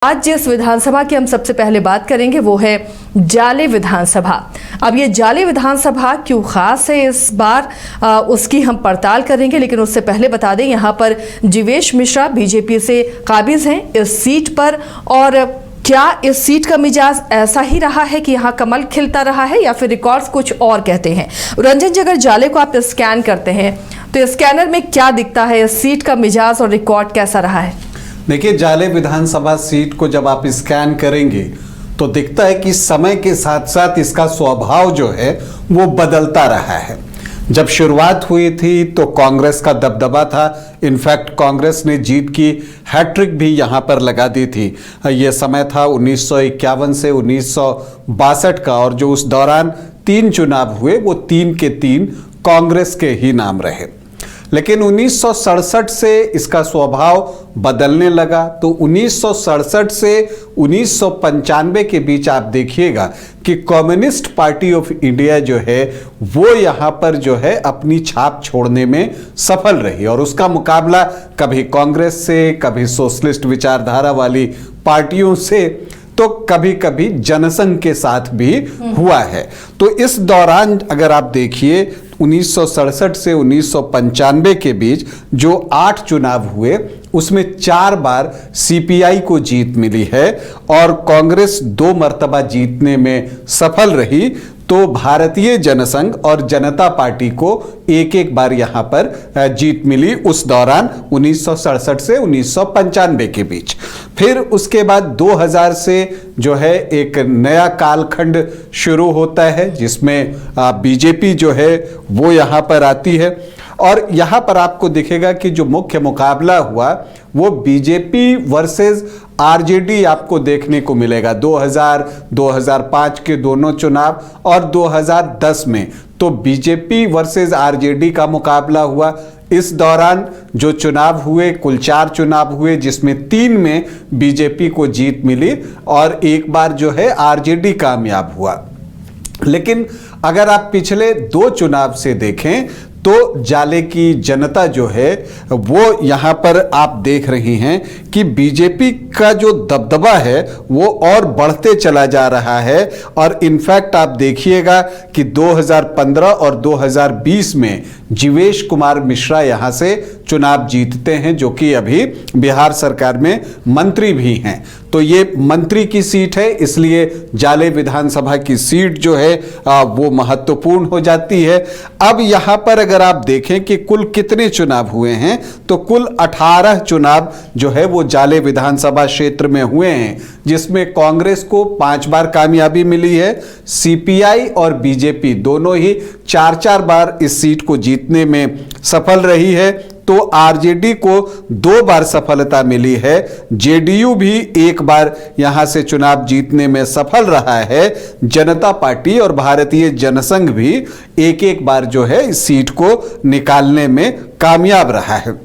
आज जिस विधानसभा की हम सबसे पहले बात करेंगे वो है जाले विधानसभा। अब ये जाले विधानसभा क्यों खास है इस बार, उसकी हम पड़ताल करेंगे, लेकिन उससे पहले बता दें यहाँ पर जीवेश मिश्रा बीजेपी से काबिज हैं इस सीट पर। और क्या इस सीट का मिजाज ऐसा ही रहा है कि यहाँ कमल खिलता रहा है या फिर रिकॉर्ड्स कुछ और कहते हैं? रंजन जी, अगर जाले को आप स्कैन करते हैं तो स्कैनर में क्या दिखता है? इस सीट का मिजाज और रिकॉर्ड कैसा रहा है? देखिए, जाले विधानसभा सीट को जब आप स्कैन करेंगे तो दिखता है कि समय के साथ साथ इसका स्वभाव जो है वो बदलता रहा है। जब शुरुआत हुई थी तो कांग्रेस का दबदबा था। इनफैक्ट कांग्रेस ने जीत की हैट्रिक भी यहाँ पर लगा दी थी। ये समय था 1951 से 1962 का, और जो उस दौरान 3 चुनाव हुए वो 3 के 3 कांग्रेस के ही नाम रहे। लेकिन 1967 से इसका स्वभाव बदलने लगा। तो 1967 से 1995 के बीच आप देखिएगा कि कम्युनिस्ट पार्टी ऑफ इंडिया जो है वो यहाँ पर जो है अपनी छाप छोड़ने में सफल रही, और उसका मुकाबला कभी कांग्रेस से, कभी सोशलिस्ट विचारधारा वाली पार्टियों से, तो कभी कभी जनसंघ के साथ भी हुआ है। तो इस दौरान अगर आप देखिए 1967 से 1995 के बीच जो 8 चुनाव हुए उसमें 4 बार सीपीआई को जीत मिली है और कांग्रेस 2 मर्तबा जीतने में सफल रही। तो भारतीय जनसंघ और जनता पार्टी को एक बार यहां पर जीत मिली उस दौरान 1967 से 1995 के बीच। फिर उसके बाद 2000 से जो है एक नया कालखंड शुरू होता है जिसमें बीजेपी जो है वो यहां पर आती है, और यहां पर आपको दिखेगा कि जो मुख्य मुकाबला हुआ वो बीजेपी वर्सेस आरजेडी आपको देखने को मिलेगा। 2000, 2005 के दोनों चुनाव और 2010 में तो बीजेपी वर्सेस आरजेडी का मुकाबला हुआ। इस दौरान जो चुनाव हुए, कुल 4 चुनाव हुए जिसमें 3 में बीजेपी को जीत मिली और एक बार जो है आरजेडी कामयाब हुआ। लेकिन अगर आप पिछले 2 चुनाव से देखें तो जाले की जनता जो है वो यहाँ पर आप देख रही हैं कि बीजेपी का जो दबदबा है वो और बढ़ते चला जा रहा है। और इनफैक्ट आप देखिएगा कि 2015 और 2020 में जीवेश कुमार मिश्रा यहाँ से चुनाव जीतते हैं, जो कि अभी बिहार सरकार में मंत्री भी हैं। तो ये मंत्री की सीट है, इसलिए जाले विधानसभा की सीट जो है वो महत्वपूर्ण हो जाती है। अब यहाँ पर अगर आप देखें कि कुल कितने चुनाव हुए हैं तो कुल 18 चुनाव जो है वो जाले विधानसभा क्षेत्र में हुए हैं, जिसमें कांग्रेस को 5 बार कामयाबी मिली है। सीपीआई और बीजेपी दोनों ही 4-4 बार इस सीट को जीतने में सफल रही है। तो आरजेडी को 2 बार सफलता मिली है। जेडीयू भी 1 बार यहां से चुनाव जीतने में सफल रहा है। जनता पार्टी और भारतीय जनसंघ भी 1-1 बार जो है इस सीट को निकालने में कामयाब रहा है।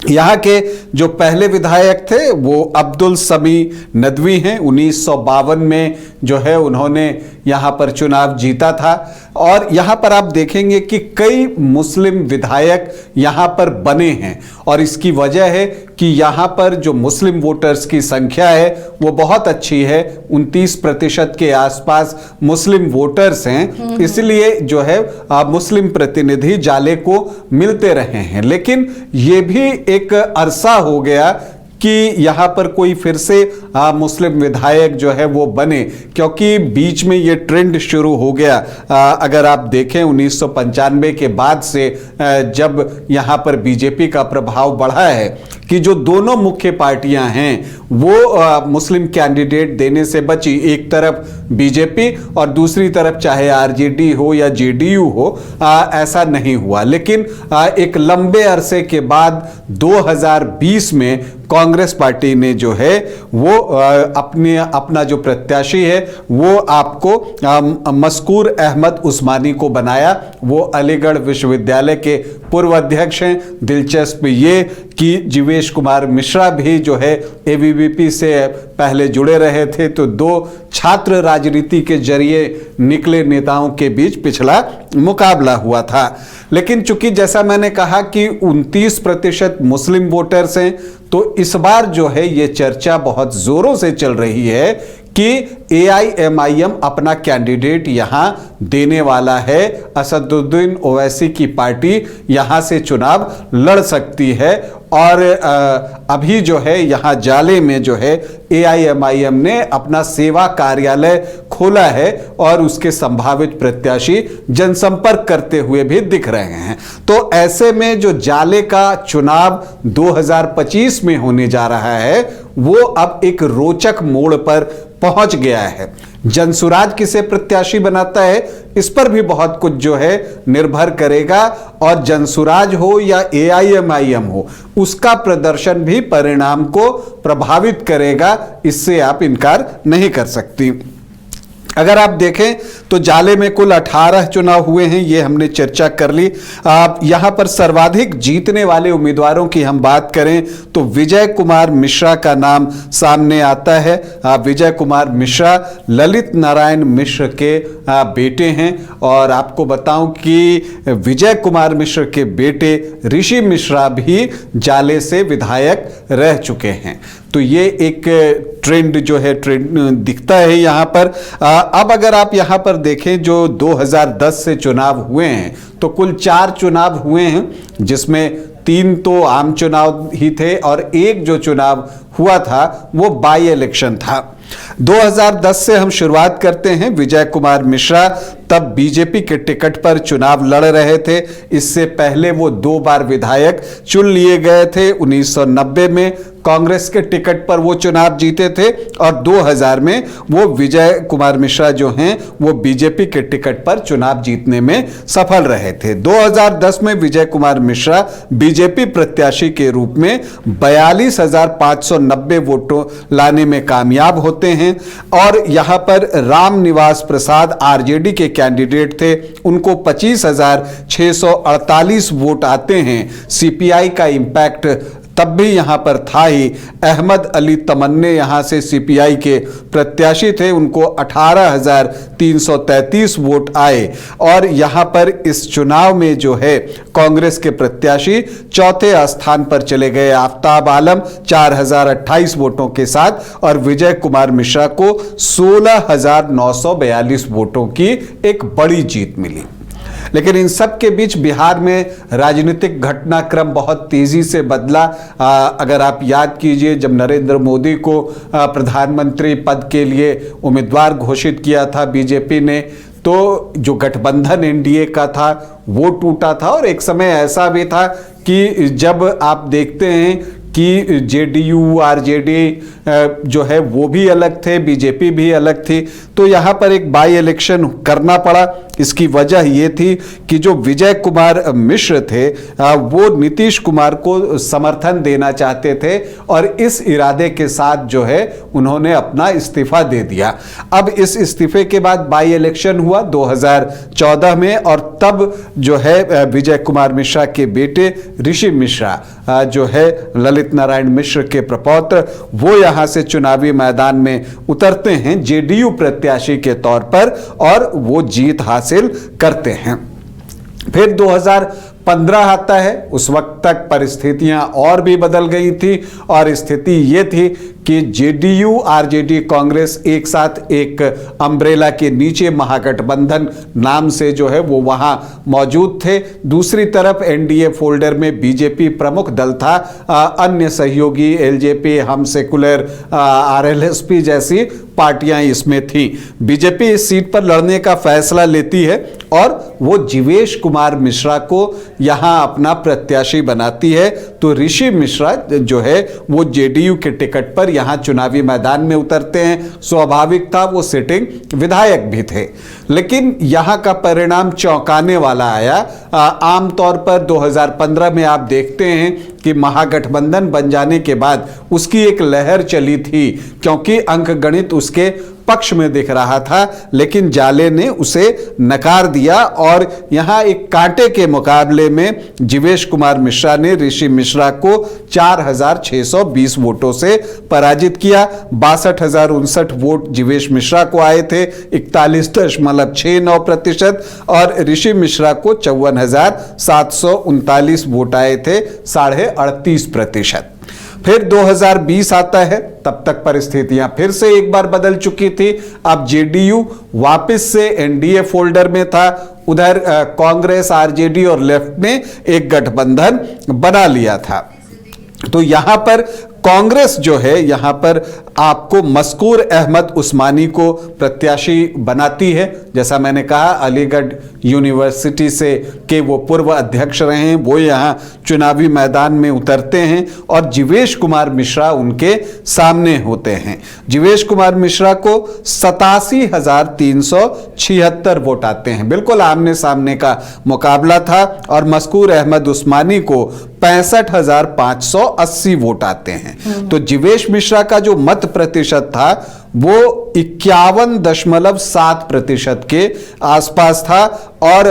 यहाँ के जो पहले विधायक थे वो अब्दुल समी नदवी हैं। 1952 में जो है उन्होंने यहाँ पर चुनाव जीता था। और यहाँ पर आप देखेंगे कि कई मुस्लिम विधायक यहाँ पर बने हैं, और इसकी वजह है कि यहाँ पर जो मुस्लिम वोटर्स की संख्या है वो बहुत अच्छी है। 29% के आसपास मुस्लिम वोटर्स हैं, इसलिए जो है मुस्लिम प्रतिनिधि जाले को मिलते रहे हैं। लेकिन ये भी एक अरसा हो गया कि यहाँ पर कोई फिर से मुस्लिम विधायक जो है वो बने, क्योंकि बीच में ये ट्रेंड शुरू हो गया। अगर आप देखें 1995 के बाद से जब यहाँ पर बीजेपी का प्रभाव बढ़ा है कि जो दोनों मुख्य पार्टियां हैं वो मुस्लिम कैंडिडेट देने से बची। एक तरफ बीजेपी और दूसरी तरफ चाहे आरजेडी हो या जेडीयू हो, ऐसा नहीं हुआ। लेकिन एक लंबे अरसे के बाद 2020 में कांग्रेस पार्टी ने जो है वो अपना जो प्रत्याशी है वो आपको मस्कूर अहमद उस्मानी को बनाया। वो अलीगढ़ विश्वविद्यालय के पूर्व अध्यक्ष हैं। दिलचस्प ये कि जीवेश कुमार मिश्रा भी जो है एबीवीपी से पहले जुड़े रहे थे। तो 2 छात्र राजनीति के जरिए निकले नेताओं के बीच पिछला मुकाबला हुआ था। लेकिन चूंकि जैसा मैंने कहा कि 29% मुस्लिम वोटर्स हैं, तो इस बार जो है ये चर्चा बहुत जोरों से चल रही है कि AIMIM अपना कैंडिडेट यहां देने वाला है। असदुद्दीन ओवैसी की पार्टी यहां से चुनाव लड़ सकती है। और अभी जो है यहां जाले में जो है AIMIM ने अपना सेवा कार्यालय खोला है और उसके संभावित प्रत्याशी जनसंपर्क करते हुए भी दिख रहे हैं। तो ऐसे में जो जाले का चुनाव 2025 में होने जा रहा है वो अब एक रोचक मोड़ पर पहुंच गया है। जनसुराज किसे प्रत्याशी बनाता है इस पर भी बहुत कुछ जो है निर्भर करेगा, और जनसुराज हो या AIMIM हो उसका प्रदर्शन भी परिणाम को प्रभावित करेगा, इससे आप इनकार नहीं कर सकती। अगर आप देखें तो जाले में कुल 18 चुनाव हुए हैं, ये हमने चर्चा कर ली। यहां पर सर्वाधिक जीतने वाले उम्मीदवारों की हम बात करें तो विजय कुमार मिश्रा का नाम सामने आता है। विजय कुमार मिश्रा ललित नारायण मिश्र के बेटे हैं, और आपको बताऊं कि विजय कुमार मिश्र के बेटे ऋषि मिश्रा भी जाले से विधायक रह चुके हैं। तो ये एक ट्रेंड जो है दिखता है यहां पर। अब अगर आप यहां पर देखें जो 2010 से चुनाव हुए हैं तो कुल 4 चुनाव हुए हैं, जिसमें 3 तो आम चुनाव ही थे और एक जो चुनाव हुआ था वो बाई इलेक्शन था। 2010 से हम शुरुआत करते हैं। विजय कुमार मिश्रा तब बीजेपी के टिकट पर चुनाव लड़ रहे थे। इससे पहले वो 2 बार विधायक चुन लिए गए थे। 1990 में कांग्रेस के टिकट पर वो चुनाव जीते थे और 2000 में वो विजय कुमार मिश्रा जो हैं वो बीजेपी के टिकट पर चुनाव जीतने में सफल रहे थे। 2010 में विजय कुमार मिश्रा बीजेपी प्रत्याशी के रूप में 42,590 वोटों लाने में कामयाब होते हैं, और यहां पर राम निवास प्रसाद आरजेडी के कैंडिडेट थे, उनको 25,648 वोट आते हैं। सीपीआई का इंपैक्ट तब भी यहां पर था ही। अहमद अली तमन्ने यहां से सीपीआई के प्रत्याशी थे, उनको 18,333 वोट आए, और यहां पर इस चुनाव में जो है कांग्रेस के प्रत्याशी चौथे स्थान पर चले गए आफ्ताब आलम 4,028 वोटों के साथ, और विजय कुमार मिश्रा को 16,942 वोटों की एक बड़ी जीत मिली। लेकिन इन सब के बीच बिहार में राजनीतिक घटनाक्रम बहुत तेजी से बदला। अगर आप याद कीजिए, जब नरेंद्र मोदी को प्रधानमंत्री पद के लिए उम्मीदवार घोषित किया था बीजेपी ने, तो जो गठबंधन एनडीए का था वो टूटा था, और एक समय ऐसा भी था कि जब आप देखते हैं कि जेडीयू आरजेडी जो है वो भी अलग थे, बीजेपी भी अलग थी, तो यहाँ पर एक बाई इलेक्शन करना पड़ा। इसकी वजह ये थी कि जो विजय कुमार मिश्र थे वो नीतीश कुमार को समर्थन देना चाहते थे, और इस इरादे के साथ जो है उन्होंने अपना इस्तीफा दे दिया। अब इस इस्तीफे के बाद बाई इलेक्शन हुआ 2014 में, और तब जो है विजय कुमार मिश्रा के बेटे ऋषि मिश्रा जो है ललित नारायण मिश्र के प्रपौत्र, वो यहां से चुनावी मैदान में उतरते हैं जेडीयू प्रत्याशी के तौर पर, और वो जीत हासिल करते हैं। फिर 2015 आता है। उस वक्त तक परिस्थितियां और भी बदल गई थी, और स्थिति ये थी कि जेडीयू आरजेडी कांग्रेस एक साथ एक अम्ब्रेला के नीचे महागठबंधन नाम से जो है वो वहां मौजूद थे। दूसरी तरफ एनडीए फोल्डर में बीजेपी प्रमुख दल था, अन्य सहयोगी एलजेपी, हम सेकुलर, आरएलएसपी जैसी पार्टियां इसमें थी। बीजेपी इस सीट पर लड़ने का फैसला लेती है और वो जीवेश कुमार मिश्रा को यहां अपना प्रत्याशी बनाती है। तो ऋषि मिश्रा जो है वो जेडीयू के टिकट पर यहां चुनावी मैदान में उतरते हैं। स्वाभाविक था, वो सिटिंग विधायक भी थे, लेकिन यहां का परिणाम चौंकाने वाला आया। आमतौर पर 2015 में आप देखते हैं कि महागठबंधन बन जाने के बाद उसकी एक लहर चली थी, क्योंकि अंकगणित उसके पक्ष में दिख रहा था, लेकिन जाले ने उसे नकार दिया और यहां एक कांटे के मुकाबले में जीवेश कुमार मिश्रा ने ऋषि मिश्रा को 4,620 वोटों से पराजित किया। 62,059 वोट जीवेश मिश्रा को आए थे, 41.69%, और ऋषि मिश्रा को 54,739 वोट आए थे, 38.5%। फिर 2020 आता है, तब तक परिस्थितियां फिर से एक बार बदल चुकी थी। अब जेडीयू वापस से एनडीए फोल्डर में था, उधर कांग्रेस, आरजेडी और लेफ्ट ने एक गठबंधन बना लिया था। तो यहां पर कांग्रेस जो है, यहां पर आपको मस्कूर अहमद उस्मानी को प्रत्याशी बनाती है। जैसा मैंने कहा, अलीगढ़ यूनिवर्सिटी से के वो पूर्व अध्यक्ष रहे हैं, वो यहां चुनावी मैदान में उतरते हैं और जीवेश कुमार मिश्रा उनके सामने होते हैं। जीवेश कुमार मिश्रा को 87,376 वोट आते हैं, बिल्कुल आमने सामने का मुकाबला था, और मस्कूर अहमद उस्मानी को 65,580 वोट आते हैं। तो जीवेश मिश्रा का जो मत प्रतिशत था वो 51.7% के आसपास था, और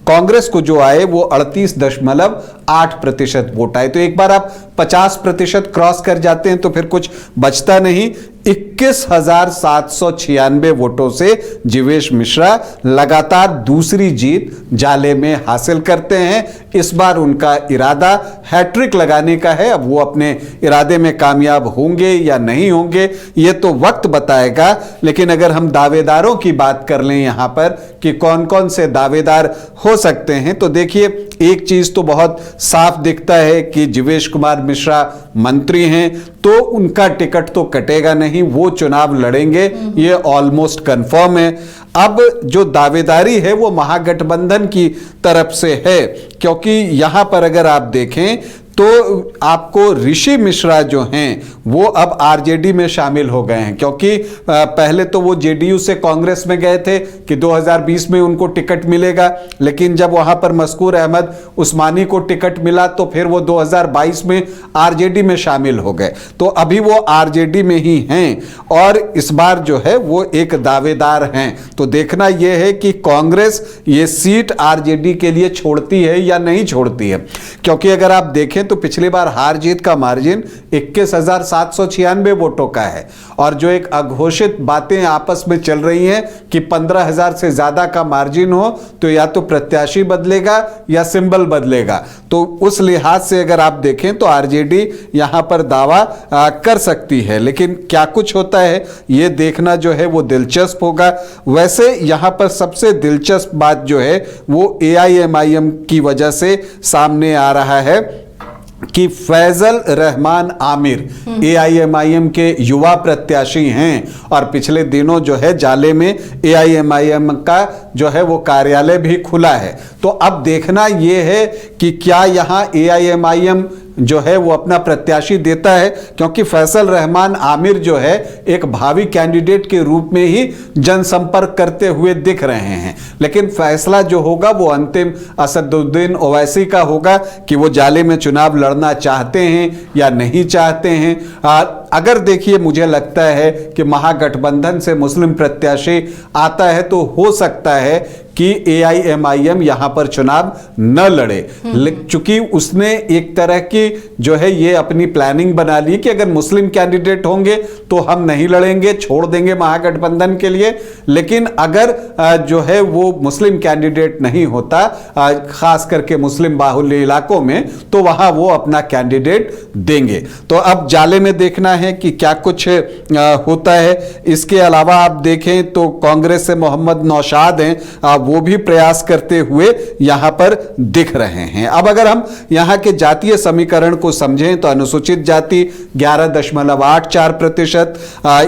कांग्रेस को जो आए वो 38.8% वोट आए। तो एक बार आप 50% क्रॉस कर जाते हैं तो फिर कुछ बचता नहीं। 21,796 वोटों से जीवेश मिश्रा लगातार दूसरी जीत जाले में हासिल करते हैं। इस बार उनका इरादा हैट्रिक लगाने का है। अब वो अपने इरादे में कामयाब होंगे या नहीं होंगे ये तो वक्त बताएगा, लेकिन अगर हम दावेदारों की बात कर लें यहां पर कि कौन कौन से दावेदार हो सकते हैं, तो देखिए एक चीज तो बहुत साफ दिखता है कि जीवेश कुमार मिश्रा मंत्री हैं, तो उनका टिकट तो कटेगा नहीं, वो चुनाव लड़ेंगे, ये ऑलमोस्ट कंफर्म है। अब जो दावेदारी है वो महागठबंधन की तरफ से है, क्योंकि यहां पर अगर आप देखें तो आपको ऋषि मिश्रा जो हैं वो अब आरजेडी में शामिल हो गए हैं, क्योंकि पहले तो वो जेडीयू से कांग्रेस में गए थे कि 2020 में उनको टिकट मिलेगा, लेकिन जब वहां पर मस्कूर अहमद उस्मानी को टिकट मिला तो फिर वो 2022 में आरजेडी में शामिल हो गए। तो अभी वो आरजेडी में ही हैं और इस बार जो है वो एक दावेदार हैं। तो देखना यह है कि कांग्रेस ये सीट आरजेडी के लिए छोड़ती है या नहीं छोड़ती है, क्योंकि अगर आप देखें तो पिछली बार हार जीत का मार्जिन 21,796 वोटों का है, और जो एक अघोषित बातें आपस में चल रही हैं कि 15,000 से ज्यादा का मार्जिन हो तो या तो प्रत्याशी बदलेगा या सिंबल बदलेगा। तो उस लिहाज से अगर आप देखें तो आरजेडी यहां पर दावा कर सकती है, लेकिन क्या कुछ होता है यह देखना जो है वो दिलचस्प होगा। वैसे यहां पर सबसे दिलचस्प बात जो है वो एआईएमआईएम की वजह से सामने आ रहा है कि फैजल रहमान आमिर एआईएमआईएम के युवा प्रत्याशी हैं, और पिछले दिनों जो है जाले में एआईएमआईएम का जो है वो कार्यालय भी खुला है। तो अब देखना यह है कि क्या यहां एआईएमआईएम जो है वो अपना प्रत्याशी देता है, क्योंकि फैसल रहमान आमिर जो है एक भावी कैंडिडेट के रूप में ही जनसंपर्क करते हुए दिख रहे हैं, लेकिन फैसला जो होगा वो अंतिम असदुद्दीन ओवैसी का होगा कि वो जाले में चुनाव लड़ना चाहते हैं या नहीं चाहते हैं। अगर देखिए मुझे लगता है कि महागठबंधन से मुस्लिम प्रत्याशी आता है तो हो सकता है कि एआईएमआईएम यहां पर चुनाव न लड़े, चूंकि उसने एक तरह की जो है ये अपनी प्लानिंग बना ली कि अगर मुस्लिम कैंडिडेट होंगे तो हम नहीं लड़ेंगे, छोड़ देंगे महागठबंधन के लिए, लेकिन अगर जो है वो मुस्लिम कैंडिडेट नहीं होता, खास करके मुस्लिम बाहुल्य इलाकों में, तो वहां वो अपना कैंडिडेट देंगे। तो अब जाले में देखना है कि क्या कुछ होता है। इसके अलावा आप देखें तो कांग्रेस से मोहम्मद नौशाद हैं, वो भी प्रयास करते हुए यहां पर दिख रहे हैं। अब अगर हम यहां के जातीय समीकरण को समझें तो अनुसूचित जाति 11.84%,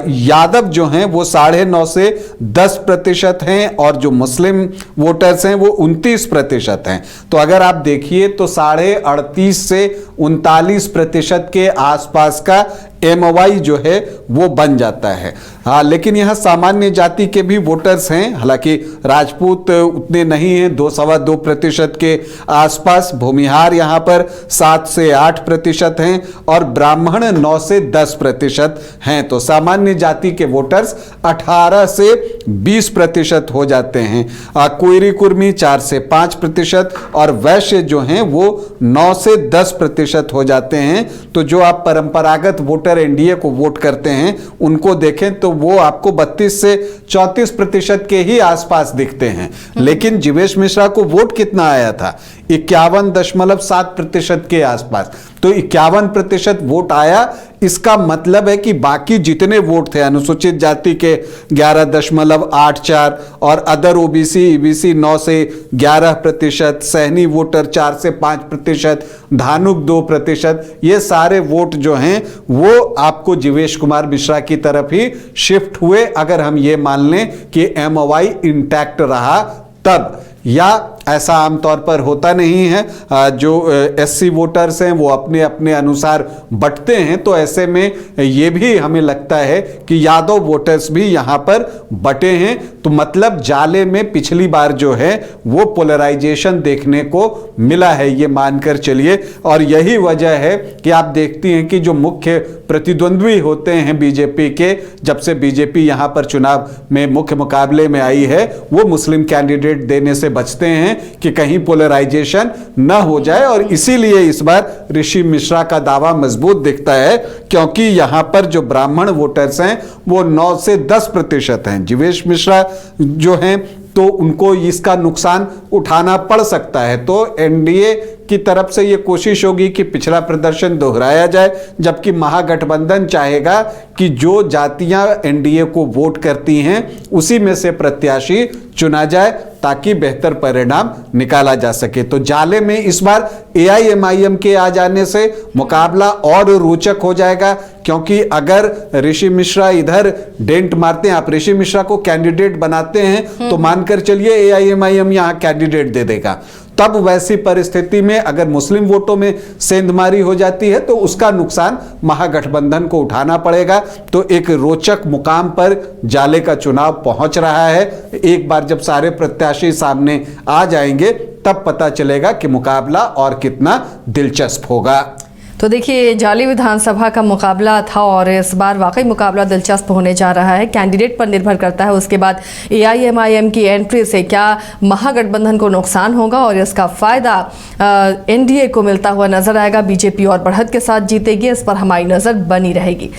यादव जो हैं वो 9.5 से 10% हैं, और जो मुस्लिम वोटर्स हैं वो 29% हैं। तो अगर आप देखिए तो 38.5 से 39% के आसपास का MOI जो है वो बन जाता है। हाँ, लेकिन यहाँ सामान्य जाति के भी वोटर्स हैं, हालांकि राजपूत उतने नहीं हैं, 2-2.25% के आसपास। भूमिहार यहाँ पर 7 से 8% हैं और ब्राह्मण 9 से 10% हैं। तो सामान्य जाति के वोटर्स 18 से 20% हो जाते हैं। कुइरी कुर्मी 4 से 5% और वैश्य जो हैं वो 9 से 10% हो जाते हैं। तो जो आप परंपरागत वोटर एनडीए को वोट करते हैं उनको देखें तो वो आपको 32 से 34% के ही आसपास दिखते हैं। लेकिन जीवेश मिश्रा को वोट कितना आया था? 51.7% के आसपास। तो 51% वोट आया, इसका मतलब है कि बाकी जितने वोट थे अनुसूचित जाति के 11.84 और अदर ओबीसी ईबीसी 9 से 11%, सहनी वोटर 4 से 5%, धानुक 2%, ये सारे वोट जो हैं वो आपको जीवेश कुमार मिश्रा की तरफ ही शिफ्ट हुए, अगर हम ये मान लें कि MOI इंटैक्ट रहा तब। या ऐसा आमतौर पर होता नहीं है, जो SC वोटर्स हैं वो अपने अपने अनुसार बंटते हैं। तो ऐसे में ये भी हमें लगता है कि यादव वोटर्स भी यहाँ पर बटे हैं। तो मतलब जाले में पिछली बार जो है वो पोलराइजेशन देखने को मिला है, ये मानकर चलिए। और यही वजह है कि आप देखती हैं कि जो मुख्य प्रतिद्वंद्वी होते हैं बीजेपी के, जब से बीजेपी यहाँ पर चुनाव में मुख्य मुकाबले में आई है, वो मुस्लिम कैंडिडेट देने से बचते हैं कि कहीं पोलराइजेशन न हो जाए। और इसीलिए इस बार ऋषि मिश्रा का दावा मजबूत दिखता है, क्योंकि यहां पर जो ब्राह्मण वोटर्स हैं वो 9 से 10% हैं। जीवेश मिश्रा जो हैं तो उनको इसका नुकसान उठाना पड़ सकता है। तो एनडीए की तरफ से ये कोशिश होगी कि पिछला प्रदर्शन दोहराया जाए, जबकि महागठबंधन चाहेगा कि जो जातियां एनडीए को वोट करती हैं उसी में से प्रत्याशी चुना जाए ताकि बेहतर परिणाम निकाला जा सके। तो जाले में इस बार AIMIM के आ जाने से मुकाबला और रोचक हो जाएगा, क्योंकि अगर ऋषि मिश्रा इधर डेंट मारते हैं, आप ऋषि मिश्रा को कैंडिडेट बनाते हैं तो मानकर चलिए AIMIM यहां कैंडिडेट दे देगा। तब वैसी परिस्थिति में अगर मुस्लिम वोटों में सेंधमारी हो जाती है तो उसका नुकसान महागठबंधन को उठाना पड़ेगा। तो एक रोचक मुकाम पर जाले का चुनाव पहुंच रहा है। एक बार जब सारे प्रत्याशी सामने आ जाएंगे तब पता चलेगा कि मुकाबला और कितना दिलचस्प होगा। तो देखिए, जाली विधानसभा का मुकाबला था और इस बार वाकई मुकाबला दिलचस्प होने जा रहा है। कैंडिडेट पर निर्भर करता है, उसके बाद AIMIM की एंट्री से क्या महागठबंधन को नुकसान होगा और इसका फायदा एनडीए को मिलता हुआ नजर आएगा। बीजेपी और बढ़त के साथ जीतेगी, इस पर हमारी नजर बनी रहेगी।